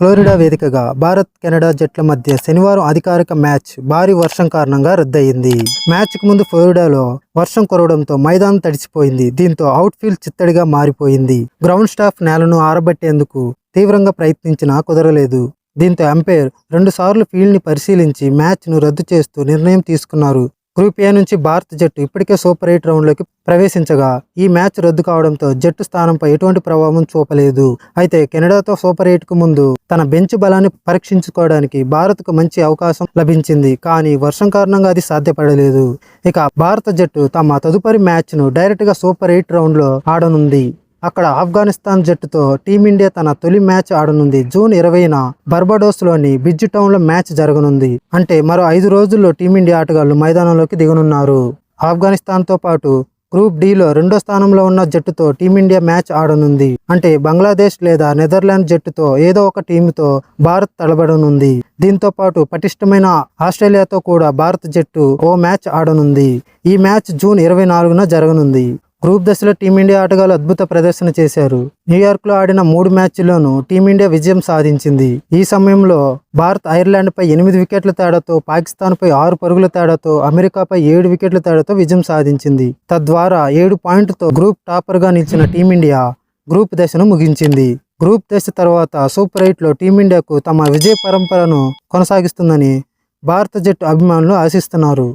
Florida వేదికగా Bharat Canada జట్ల మధ్య శనివారం అధికారిక మ్యాచ్ భారీ వర్షం కారణంగా రద్దయింది. మ్యాచ్కు ముందు ఫ్లోరిడాలో వర్షం కురవడంతో మైదానం తడిసిపోయింది. దీంతో అవుట్ఫీల్డ్ చిత్తడిగా మారిపోయింది. గ్రౌండ్ స్టాఫ్ నేలను ఆరబట్టేందుకు తీవ్రంగా ప్రయత్నించినా కుదరలేదు. దీంతో అంపైర్ 2 సార్లు ఫీల్డ్ని పరిశీలించి మ్యాచ్ను రద్దు చేస్తూ నిర్ణయం తీసుకున్నారు. గ్రూప్ ఏ నుంచి భారత జట్టు ఇప్పటికే సూపర్ 8 రౌండ్లోకి ప్రవేశించగా ఈ మ్యాచ్ రద్దు కావడంతో జట్టు స్థానంపై ఎటువంటి ప్రభావం చూపలేదు. అయితే కెనడాతో సూపర్ 8కు ముందు తన బెంచ్ బలాన్ని పరీక్షించుకోవడానికి భారత్కు మంచి అవకాశం లభించింది. కానీ వర్షం కారణంగా అది సాధ్యపడలేదు. ఇక భారత జట్టు తమ తదుపరి మ్యాచ్ను డైరెక్ట్గా సూపర్ 8 రౌండ్లో ఆడనుంది. అక్కడ ఆఫ్ఘనిస్తాన్ జట్టుతో టీమిండియా తన తొలి మ్యాచ్ ఆడనుంది. జూన్ 20న బర్బడోస్లోని బిడ్జ్ టౌన్లో మ్యాచ్ జరగనుంది. అంటే మరో 5 రోజుల్లో టీమిండియా ఆటగాళ్లు మైదానంలోకి దిగనున్నారు. ఆఫ్ఘనిస్తాన్తో పాటు గ్రూప్ డిలో 2వ స్థానంలో ఉన్న జట్టుతో టీమిండియా మ్యాచ్ ఆడనుంది. అంటే బంగ్లాదేశ్ లేదా నెదర్లాండ్ జట్టుతో ఏదో ఒక టీంతో భారత్ తలబడనుంది. దీంతో పాటు పటిష్టమైన ఆస్ట్రేలియాతో కూడా భారత జట్టు ఓ మ్యాచ్ ఆడనుంది. ఈ మ్యాచ్ జూన్ 24న జరగనుంది. గ్రూప్ దశలో టీమిండియా ఆటగాళ్లు అద్భుత ప్రదర్శన చేశారు. న్యూయార్క్లో ఆడిన 3 మ్యాచ్ల్లోనూ టీమిండియా విజయం సాధించింది. ఈ సమయంలో భారత్ ఐర్లాండ్పై 8 వికెట్ల తేడాతో, పాకిస్తాన్పై 6 పరుగుల తేడాతో, అమెరికాపై 7 వికెట్ల తేడాతో విజయం సాధించింది. తద్వారా 7 పాయింట్లతో గ్రూప్ టాపర్గా నిలిచిన టీమిండియా గ్రూప్ దశను ముగించింది. గ్రూప్ దశ తర్వాత సూపర్ 8లో టీమిండియాకు తమ విజయ పరంపరను కొనసాగిస్తుందని భారత జట్టు అభిమానులు ఆశిస్తున్నారు.